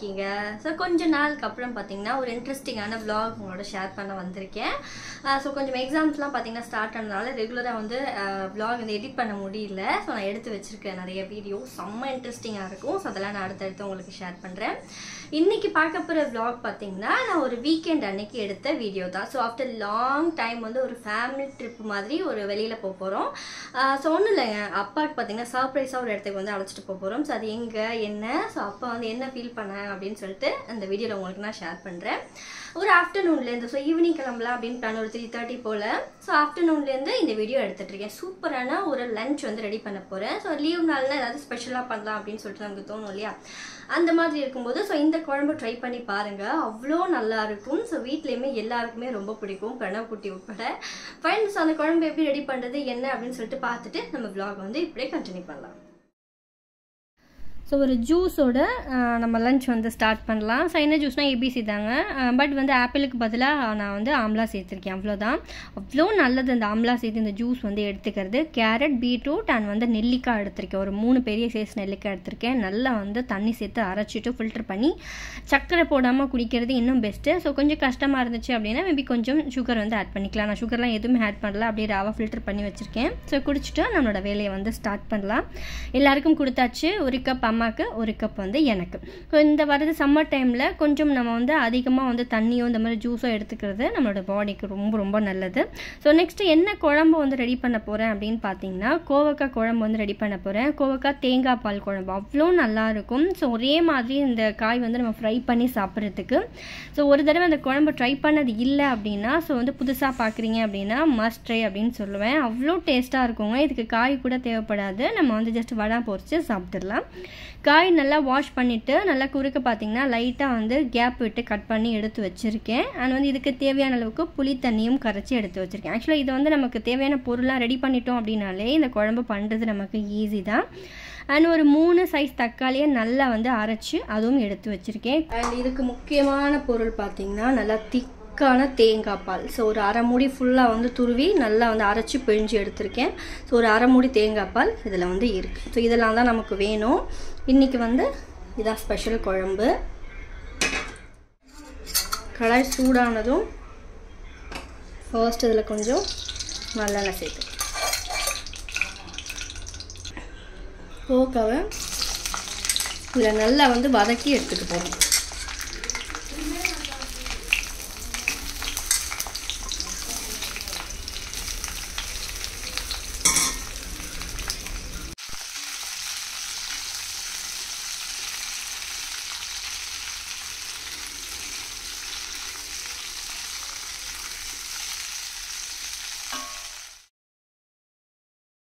இருக்கீங்க? ஸோ கொஞ்ச நாளுக்கு அப்புறம் பார்த்தீங்கன்னா ஒரு இன்ட்ரெஸ்டிங்கான vlog உங்களோட ஷேர் பண்ண வந்திருக்கேன். ஸோ கொஞ்சம் எக்ஸாம்ஸ்லாம் பார்த்தீங்கன்னா ஸ்டார்ட் ஆனதுனால ரெகுலராக வந்து vlog வந்து எடிட் பண்ண முடியல. ஸோ நான் எடுத்து வச்சிருக்கேன் நிறைய வீடியோ, செம்ம இன்ட்ரெஸ்டிங்காக இருக்கும். ஸோ அதெல்லாம் நான் அடுத்தடுத்து உங்களுக்கு ஷேர் பண்ணுறேன். இன்னைக்கு பார்க்க போகிற vlog பார்த்தீங்கன்னா நான் ஒரு வீக்கெண்ட் அன்னைக்கு எடுத்த வீடியோ தான். ஸோ ஆஃப்டர் லாங் டைம் வந்து ஒரு ஃபேமிலி ட்ரிப் மாதிரி ஒரு வெளியில் போக போகிறோம். ஸோ ஒன்றும் இல்லைங்க, அப்பாவுக்கு பார்த்தீங்கன்னா சர்ப்ரைஸாக ஒரு இடத்துக்கு வந்து அழைச்சிட்டு போக போகிறோம். ஸோ அது எங்கே என்ன, ஸோ அப்பா வந்து என்ன ஃபீல் பண்ணேன் அப்படின்னு சொல்லிட்டு அந்த வீடியோவில் உங்களுக்கு நான் ஷேர் பண்ணுறேன். ஒரு ஆஃப்டர்நூன்லேருந்து, ஸோ ஈவினிங் கிளம்பலாம் அப்படின்னு பிளான், ஒரு 3:30 போல். ஸோ ஆஃப்டர்நூன்லேருந்து இந்த வீடியோ எடுத்துகிட்டு இருக்கேன். சூப்பரான ஒரு லஞ்ச் வந்து ரெடி பண்ண போகிறேன். ஸோ லீவ் நாள்னா ஏதாவது ஸ்பெஷலாக பண்ணலாம் அப்படின்னு சொல்லிட்டு நமக்கு தோணும் இல்லையா, அந்த மாதிரி இருக்கும்போது ஸோ இந்த குழம்பு ட்ரை பண்ணி பாருங்கள், அவ்வளோ நல்லா இருக்கும். ஸோ வீட்லேயுமே எல்லாருக்குமே ரொம்ப பிடிக்கும், பிரணவ் குட்டி உட்பட. ஃபைன், ஸோ அந்த குழம்பு எப்படி ரெடி பண்ணுறது என்ன அப்படின்னு சொல்லிட்டு பார்த்துட்டு நம்ம vlog வந்து இப்படியே கண்டினியூ பண்ணலாம். ஸோ ஒரு ஜூஸோட நம்ம லஞ்ச் வந்து ஸ்டார்ட் பண்ணலாம். ஸோ என்ன ஜூஸ்னால் ஏபிசி தாங்க, பட் வந்து ஆப்பிளுக்கு பதிலாக நான் வந்து ஆம்லா சேர்த்துருக்கேன், அவ்வளோதான். அவ்வளோ நல்லது இந்த ஆம்லா சேர்த்து இந்த ஜூஸ் வந்து எடுத்துக்கிறது. கேரட், பீட்ரூட் அண்ட் வந்து நெல்லிக்காய் எடுத்திருக்கேன், ஒரு 3 பெரிய சைஸ் நெல்லிக்காய் எடுத்திருக்கேன். நல்லா வந்து தண்ணி சேர்த்து அரைச்சிட்டு ஃபில்டர் பண்ணி சர்க்கரை போடாமல் குடிக்கிறது இன்னும் பெஸ்ட்டு. ஸோ கொஞ்சம் கஷ்டமாக இருந்துச்சு அப்படின்னா மேபி கொஞ்சம் சுகர் வந்து ஆட் பண்ணிக்கலாம். நான் சுகர்லாம் எதுவுமே ஆட் பண்ணல, அப்படியே ராவாக ஃபில்டர் பண்ணி வச்சுருக்கேன். ஸோ குடிச்சிட்டு நம்மளோட வேலையை வந்து ஸ்டார்ட் பண்ணலாம். எல்லாருக்கும் கொடுத்தாச்சு, ஒரு கப் அம்மாவுக்கு, ஒரு கப் வந்து எனக்கு. ஸோ இந்த வருது சம்மர் டைமில் கொஞ்சம் நம்ம வந்து அதிகமாக வந்து தண்ணியோ இந்த மாதிரி ஜூஸோ எடுத்துக்கிறது நம்மளோட பாடிக்கு ரொம்ப ரொம்ப நல்லது. ஸோ நெக்ஸ்ட்டு என்ன குழம்பு வந்து ரெடி பண்ண போகிறேன் அப்படின்னு பார்த்தீங்கன்னா கோவக்காய் குழம்பு வந்து ரெடி பண்ண போகிறேன். கோவக்காய் தேங்காய் பால் குழம்பு அவ்வளோ நல்லாயிருக்கும். ஸோ ஒரே மாதிரி இந்த காய் வந்து நம்ம ஃப்ரை பண்ணி சாப்பிட்றதுக்கு. ஸோ ஒரு தடவை அந்த குழம்பு ட்ரை பண்ணது இல்லை அப்படின்னா, ஸோ வந்து புதுசாக பார்க்குறீங்க அப்படின்னா மஸ்ட் ட்ரை அப்படின்னு சொல்லுவேன். அவ்வளோ டேஸ்ட்டாக இருக்குங்க. இதுக்கு காய் கூட தேவைப்படாது, நம்ம வந்து ஜஸ்ட் வடை பொரிச்சு சாப்பிட்டுடலாம். காய் நல்லா வாஷ் பண்ணிவிட்டு நல்லா குறுக்க பார்த்தீங்கன்னா லைட்டாக வந்து கேப் விட்டு கட் பண்ணி எடுத்து வச்சுருக்கேன். அண்ட் வந்து இதுக்கு தேவையான அளவுக்கு புளி தண்ணியும் கரைச்சி எடுத்து வச்சுருக்கேன். ஆக்சுவலாக இது வந்து நமக்கு தேவையான பொருளாக ரெடி பண்ணிட்டோம் அப்படின்னாலே இந்த குழம்பு பண்ணுறது நமக்கு ஈஸி தான். அண்ட் ஒரு 3 சைஸ் தக்காளியை நல்லா வந்து அரைச்சி அதுவும் எடுத்து வச்சுருக்கேன். அண்ட் இதுக்கு முக்கியமான பொருள் பார்த்தீங்கன்னா நல்லா திக்கான தேங்காய் பால். ஸோ ஒரு அரை மூடி ஃபுல்லாக வந்து துருவி நல்லா வந்து அரைச்சி பிழிஞ்சு எடுத்திருக்கேன். ஸோ ஒரு அரை மூடி தேங்காய் பால் இதில் வந்து இருக்குது. ஸோ இதெல்லாம் தான் நமக்கு வேணும். இன்றைக்கி வந்து இதான் ஸ்பெஷல் குழம்பு. கடாய் சூடானதும் ஃபர்ஸ்ட் இதில் கொஞ்சம் நல்லெண்ணெய் சேர்த்து கோவக்காவை இதில் நல்லா வந்து வதக்கி எடுத்துகிட்டு போகணும்.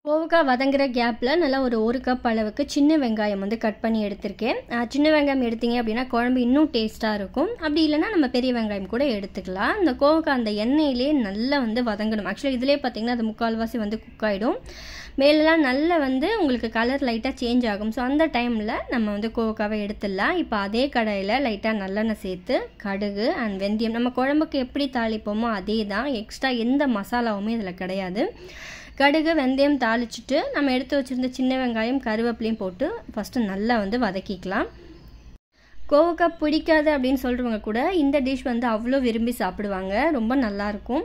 கோவக்காய் வதங்குற கேப்பில் நல்லா ஒரு கப் அளவுக்கு சின்ன வெங்காயம் வந்து கட் பண்ணி எடுத்திருக்கேன். சின்ன வெங்காயம் எடுத்தீங்க அப்படின்னா குழம்பு இன்னும் டேஸ்ட்டாக இருக்கும். அப்படி இல்லைன்னா நம்ம பெரிய வெங்காயம் கூட எடுத்துக்கலாம். இந்த கோவக்காய் அந்த எண்ணெயிலே நல்லா வந்து வதங்கணும். ஆக்சுவலாக இதிலே பார்த்தீங்கன்னா அது முக்கால்வாசி வந்து குக் ஆகிடும். மேலெலாம் நல்லா வந்து உங்களுக்கு கலர் லைட்டாக சேஞ்ச் ஆகும். ஸோ அந்த டைமில் நம்ம வந்து கோவக்காவை எடுத்துடலாம். இப்போ அதே கடாயில் லைட்டாக நல்லெண்ணெய் சேர்த்து கடுகு அண்ட் வெந்தயம், நம்ம குழம்புக்கு எப்படி தாளிப்போமோ அதே தான், எக்ஸ்ட்ரா எந்த மசாலாவுமே இதில் கிடையாது. கடுகு வெந்தயம் தாளிச்சிட்டு நம்ம எடுத்து வச்சுருந்த சின்ன வெங்காயம் கருவேப்பிலையும் போட்டு ஃபஸ்ட்டு நல்லா வந்து வதக்கிக்கலாம். கோவக்காய் பிடிக்காது அப்படின்னு சொல்கிறவங்க கூட இந்த டிஷ் வந்து அவ்வளோ விரும்பி சாப்பிடுவாங்க, ரொம்ப நல்லாயிருக்கும்.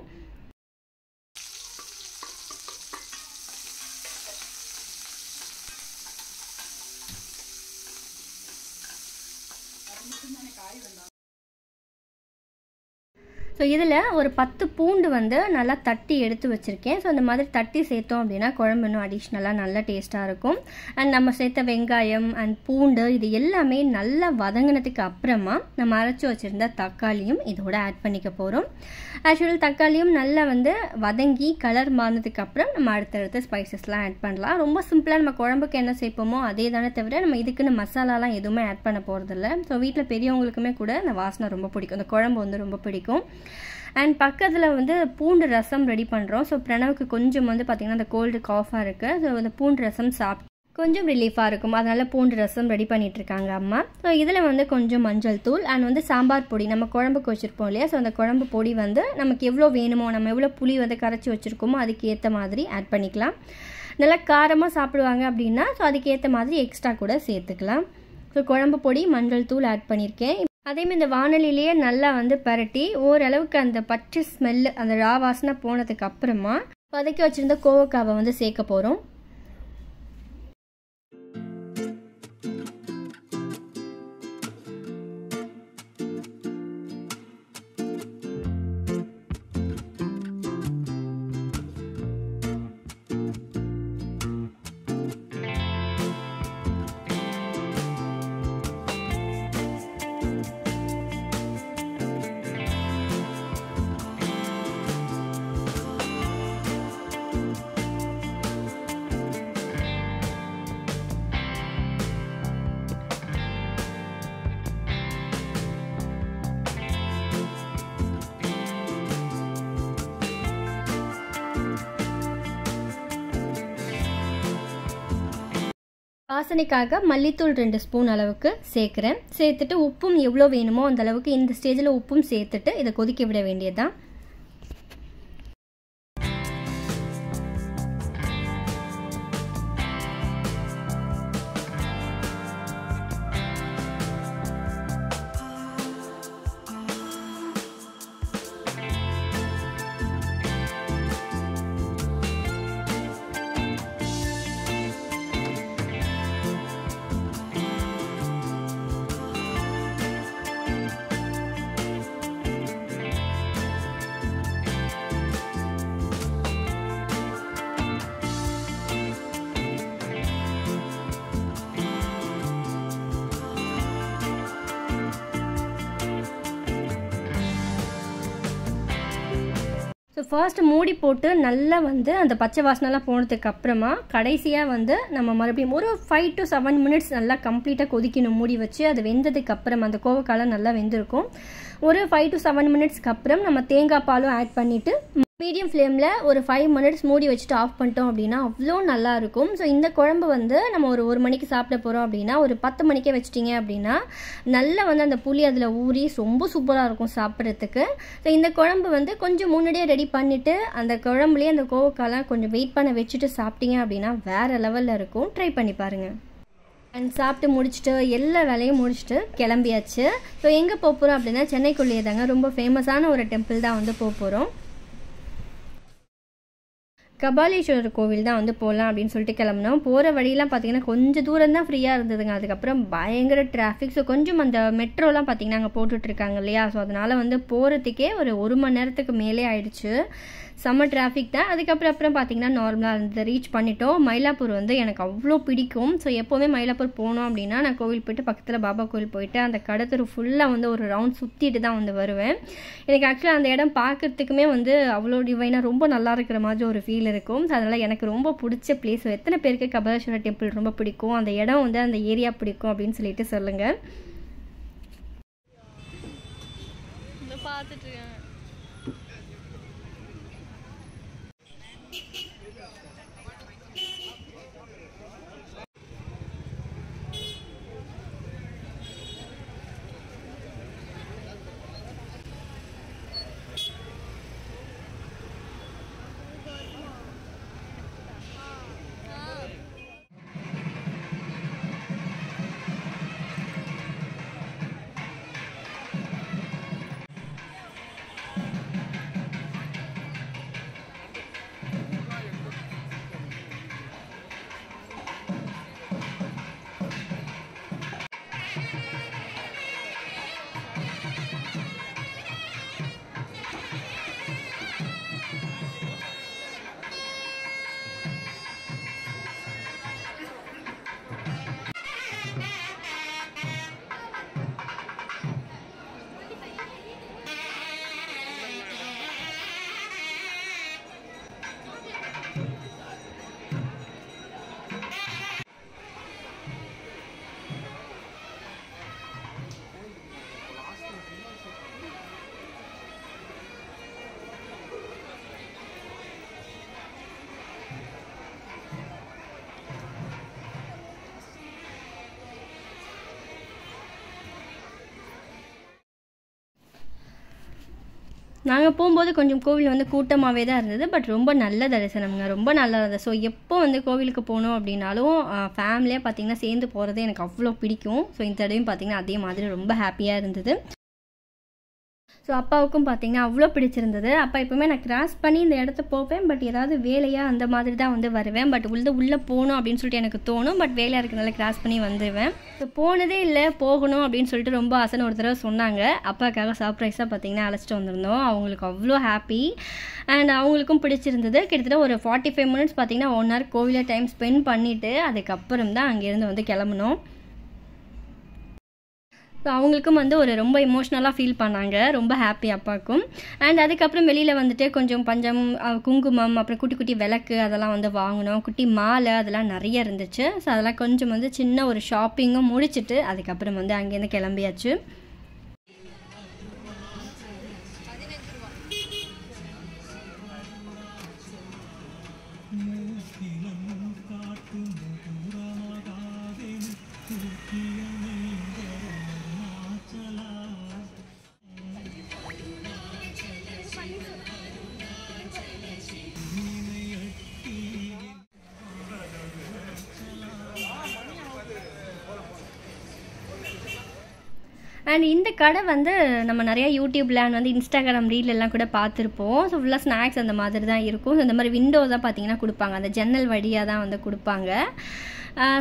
ஸோ இதில் ஒரு 10 பூண்டு வந்து நல்லா தட்டி எடுத்து வச்சுருக்கேன். ஸோ இந்த மாதிரி தட்டி சேர்த்தோம் அப்படின்னா குழம்பு இன்னும் அடிஷ்னலாக நல்லா டேஸ்ட்டாக இருக்கும். அண்ட் நம்ம சேர்த்த வெங்காயம் அண்ட் பூண்டு இது எல்லாமே நல்லா வதங்கினதுக்கு அப்புறமா நம்ம அரைச்சி வச்சுருந்த தக்காளியும் இதோட ஆட் பண்ணிக்க போகிறோம். ஆக்சுவலாக தக்காளியும் நல்லா வந்து வதங்கி கலர் மாறினதுக்கு அப்புறம் நம்ம அடுத்தடுத்த ஸ்பைசஸ்லாம் ஆட் பண்ணலாம். ரொம்ப சிம்பிளாக நம்ம குழம்புக்கு என்ன சேர்ப்போமோ அதே தானே தவிர நம்ம இதுக்குன்னு மசாலாலாம் எதுவுமே ஆட் பண்ண போகிறதில்ல. ஸோ வீட்டில் பெரியவங்களுக்குமே கூட இந்த வாசனை ரொம்ப பிடிக்கும், இந்த குழம்பு வந்து ரொம்ப பிடிக்கும். அண்ட் பக்கத்தில் வந்து பூண்டு ரசம் ரெடி பண்ணுறோம். ஸோ பிரணவுக்கு கொஞ்சம் வந்து பார்த்திங்கன்னா அந்த கோல்டு காஃபாக இருக்குது. ஸோ அந்த பூண்டு ரசம் சாப்பிட்டு கொஞ்சம் ரிலீஃபாக இருக்கும், அதனால் பூண்டு ரசம் ரெடி பண்ணிகிட்ருக்காங்க அம்மா. ஸோ இதில் வந்து கொஞ்சம் மஞ்சள் தூள் அண்ட் வந்து சாம்பார் பொடி நம்ம குழம்புக்கு வச்சுருப்போம் இல்லையா, ஸோ அந்த குழம்பு பொடி வந்து நமக்கு எவ்வளோ வேணுமோ, நம்ம எவ்வளோ புளி வந்து கரைச்சி வச்சுருக்கோமோ அதுக்கு ஏற்ற மாதிரி ஆட் பண்ணிக்கலாம். நல்லா காரமாக சாப்பிடுவாங்க அப்படின்னா ஸோ அதுக்கேற்ற மாதிரி எக்ஸ்ட்ரா கூட சேர்த்துக்கலாம். ஸோ குழம்பு பொடி மஞ்சள் தூள் ஆட் பண்ணியிருக்கேன். அதேமாதிரி இந்த வானலிலேயே நல்லா வந்து பரட்டி ஓரளவுக்கு அந்த பச்சை ஸ்மெல்லு அந்த ரா வாசனை போனதுக்கு அப்புறமா வதக்கி வச்சுருந்த கோவக்காவை வந்து சேர்க்க போகிறோம். வாசனைக்காக மல்லித்தூள் 2 ஸ்பூன் அளவுக்கு சேர்க்குறேன். சேர்த்துட்டு உப்பும் எவ்வளோ வேணுமோ அந்த அளவுக்கு இந்த ஸ்டேஜில் உப்பும் சேர்த்துட்டு இதை கொதிக்க விட வேண்டியதுதான். ஸோ ஃபர்ஸ்ட் மூடி போட்டு நல்லா வந்து அந்த பச்சை வாசனைலாம் போனதுக்கு அப்புறமா கடைசியாக வந்து நம்ம மறுபடியும் ஒரு 5 to 7 மினிட்ஸ் நல்லா கம்ப்ளீட்டாக கொதிக்கணும் மூடி வச்சு. அது வெந்ததுக்கு அப்புறம் அந்த கோவக்காலாம் நல்லா வெந்திருக்கும். ஒரு 5 to 7 மினிட்ஸ்க்கு அப்புறம் நம்ம தேங்காய் பாலும் ஆட் பண்ணிவிட்டு மீடியம் ஃப்ளேமில் ஒரு 5 மினிட்ஸ் மூடி வச்சுட்டு ஆஃப் பண்ணிட்டோம் அப்படின்னா அவ்வளோ நல்லாயிருக்கும். ஸோ இந்த குழம்பு வந்து நம்ம ஒரு மணிக்கு சாப்பிட போகிறோம் அப்படின்னா ஒரு 10 மணிக்கே வச்சிட்டிங்க அப்படின்னா நல்லா வந்து அந்த புளி அதில் ஊறி ரொம்ப சூப்பராக இருக்கும் சாப்பிட்றதுக்கு. ஸோ இந்த குழம்பு வந்து கொஞ்சம் முன்னாடியே ரெடி பண்ணிவிட்டு அந்த குழம்புலேயே அந்த கோவக்காலாம் கொஞ்சம் வெயிட் பண்ண வச்சுட்டு சாப்பிட்டீங்க அப்படின்னா வேறு லெவலில் இருக்கும். ட்ரை பண்ணி பாருங்கள். அண்ட் சாப்பிட்டு முடிச்சுட்டு எல்லா வேலையும் முடிச்சுட்டு கிளம்பியாச்சு. ஸோ எங்கே போக போகிறோம் அப்படின்னா சென்னைக்குள்ளேயே தாங்க ரொம்ப ஃபேமஸான ஒரு டெம்பிள் தான் வந்து போக போகிறோம். கபாலீஸ்வரர் கோவில் தான் வந்து போகலாம் அப்படின்னு சொல்லிட்டு கிளம்பினோம். போகிற வழியெலாம் பார்த்திங்கன்னா கொஞ்சம் தூரம் தான் ஃப்ரீயாக இருந்ததுங்க. அதுக்கப்புறம் பயங்கர டிராஃபிக். ஸோ கொஞ்சம் அந்த மெட்ரோலாம் பார்த்திங்கன்னா அங்கே போட்டுட்ருக்காங்க இல்லையா. ஸோ அதனால் வந்து போகிறதுக்கே ஒரு மணி நேரத்துக்கு மேலே ஆயிடுச்சு. செம்ம டிராஃபிக் தான். அதுக்கப்புறம் பார்த்திங்கன்னா நார்மலாக இருந்து ரீச் பண்ணிட்டோம். மயிலாப்பூர் வந்து எனக்கு அவ்வளோ பிடிக்கும். ஸோ எப்போவுமே மயிலாப்பூர் போனோம் அப்படின்னா நான் கோவில் போய்ட்டு பக்கத்தில் பாபா கோவில் போயிட்டு அந்த கடத்தூர் ஃபுல்லாக வந்து ஒரு ரவுண்ட் சுற்றிட்டு தான் வந்து வருவேன். எனக்கு ஆக்சுவலாக அந்த இடம் பார்க்குறதுக்குமே வந்து அவ்வளோ டிவைனாக ரொம்ப நல்லா இருக்கிற மாதிரி ஒரு ஃபீல் இருக்கும். ஸோ அதனால் எனக்கு ரொம்ப பிடிச்ச பிளேஸ். எத்தனை பேருக்கு கபாலீஸ்வரர் டெம்பிள் ரொம்ப பிடிக்கும், அந்த இடம் வந்து அந்த ஏரியா பிடிக்கும் அப்படின்னு சொல்லிட்டு சொல்லுங்கள். பார்த்துட்டு நாங்கள் போகும்போது கொஞ்சம் கோவில் வந்து கூட்டமாகவே தான் இருந்தது. பட் ரொம்ப நல்ல தரிசனம்ங்க, ரொம்ப நல்லா இருந்தது. ஸோ எப்போ வந்து கோவிலுக்கு போகணும் அப்படின்னாலும் ஃபேமிலியாக பார்த்திங்கன்னா சேர்ந்து போகிறது எனக்கு அவ்வளோ பிடிக்கும். ஸோ இந்த தடவையும் பார்த்திங்கன்னா அதே மாதிரி ரொம்ப ஹாப்பியாக இருந்தது. ஸோ அப்பாவுக்கும் பார்த்திங்கன்னா அவ்வளோ பிடிச்சிருந்தது. அப்பா எப்போவுமே நான் கிராஸ் பண்ணி இந்த இடத்த போவேன், பட் ஏதாவது வேலையாக அந்த மாதிரி தான் வந்து வருவேன். பட் உள்ளே போகணும் அப்படின்னு சொல்லிட்டு எனக்கு தோணும், பட் வேலையாக இருக்கிறனால கிராஸ் பண்ணி வந்துடுவேன். ஸோ போனதே இல்லை, போகணும் அப்படின்னு சொல்லிட்டு ரொம்ப ஆசைன்னு ஒரு தடவை சொன்னாங்க. அப்பாவுக்காக சர்ப்ரைஸாக பார்த்திங்கன்னா அழைச்சிட்டு வந்திருந்தோம். அவங்களுக்கு அவ்வளோ ஹாப்பி அண்ட் அவங்களுக்கும் பிடிச்சிருந்தது. கிட்டத்தட்ட ஒரு 45 மினிட்ஸ் பார்த்திங்கன்னா 1 hour கோவிலில் டைம் ஸ்பெண்ட் பண்ணிவிட்டு அதுக்கப்புறம் தான் அங்கேருந்து வந்து கிளம்பணும். ஸோ அவங்களுக்கும் வந்து ஒரு ரொம்ப எமோஷ்னலாக ஃபீல் பண்ணாங்க, ரொம்ப ஹாப்பி அப்பாவுக்கும். அண்ட் அதுக்கப்புறம் வெளியில் வந்துட்டு கொஞ்சம் பஞ்சம், குங்குமம், அப்புறம் குட்டி குட்டி விளக்கு அதெல்லாம் வந்து வாங்கினோம். குட்டி மாலை அதெல்லாம் நிறைய இருந்துச்சு. ஸோ அதெல்லாம் கொஞ்சம் வந்து சின்ன ஒரு ஷாப்பிங்கும் முடிச்சுட்டு அதுக்கப்புறம் வந்து அங்கேருந்து கிளம்பியாச்சு. அண்ட் இந்த கடை வந்து நம்ம நிறையா யூடியூப்பில் அண்ட் வந்து இன்ஸ்டாகிராம் ரீலெல்லாம் கூட பார்த்துருப்போம். ஸோ ஃபுல்லாக ஸ்நாக்ஸ் அந்த மாதிரி தான் இருக்கும். ஸோ இந்த மாதிரி விண்டோ தான் பார்த்திங்கன்னா கொடுப்பாங்க, அந்த ஜன்னல் வழியாக தான் வந்து கொடுப்பாங்க.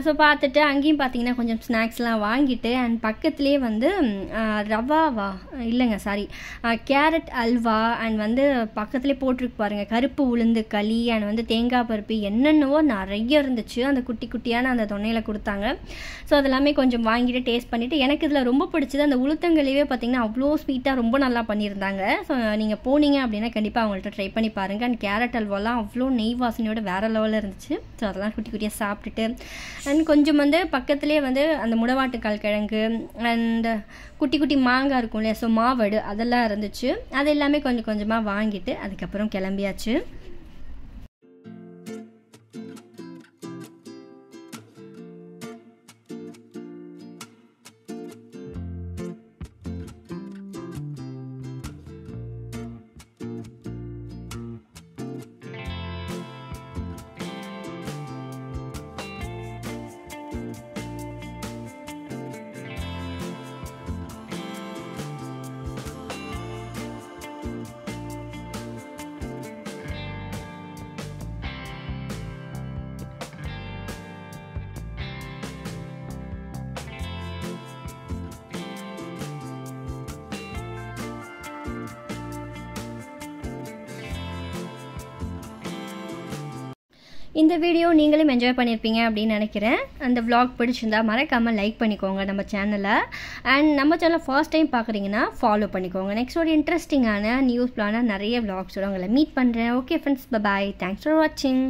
ஸோ பார்த்துட்டு அங்கேயும் பார்த்திங்கன்னா கொஞ்சம் ஸ்நாக்ஸ்லாம் வாங்கிட்டு அண்ட் பக்கத்துலேயே வந்து ரவாவா இல்லைங்க சாரி கேரட் அல்வா அண்ட் வந்து பக்கத்துலேயே போட்டிருக்கு பாருங்கள் கருப்பு உளுந்து களி அண்ட் வந்து தேங்காய் பருப்பு என்னென்னவோ நிறைய இருந்துச்சு. அந்த குட்டி குட்டியான அந்த தொன்னையில் கொடுத்தாங்க. ஸோ அதெல்லாமே கொஞ்சம் வாங்கிட்டு டேஸ்ட் பண்ணிவிட்டு எனக்கு இதில் ரொம்ப பிடிச்சது அந்த உளுத்தங்களிலே பார்த்திங்கன்னா அவ்வளோ ஸ்வீட்டாக ரொம்ப நல்லா பண்ணியிருந்தாங்க. ஸோ நீங்கள் போனீங்க அப்படின்னா கண்டிப்பாக அவங்கள்ட்ட ட்ரை பண்ணி பாருங்கள். அண்ட் கேரட் அல்வாலாம் அவ்வளோ நெய் வாசனையோட வேறு லெவலில் இருந்துச்சு. ஸோ அதெல்லாம் குட்டி குட்டியாக சாப்பிட்டுட்டு அண்ட் கொஞ்சம் வந்து பக்கத்துலேயே வந்து அந்த முடவாட்டுக்கால் கிழங்கு அண்ட் குட்டி குட்டி மாங்காய் இருக்கும் இல்லையா, ஸோ மாவடு அதெல்லாம் இருந்துச்சு. அது எல்லாமே கொஞ்சம் கொஞ்சமாக வாங்கிட்டு அதுக்கப்புறம் கிளம்பியாச்சு. இந்த வீடியோ நீங்களும் என்ஜாய் பண்ணியிருப்பீங்க அப்படின்னு நினைக்கிறேன். அந்த vlog பிடிச்சிருந்தா மறக்காமல் லைக் பண்ணிக்கோங்க நம்ம சேனலை. அண்ட் நம்ம சேனலை ஃபர்ஸ்ட் டைம் பார்க்குறீங்கன்னா ஃபாலோ பண்ணிக்கோங்க. நெக்ஸ்ட் ஒரு இன்ட்ரெஸ்டிங்கான நியூஸ் பிளான நிறைய vlogsோட உங்களை மீட் பண்ணுறேன். Okay friends, bye. Thanks for வாட்சிங்.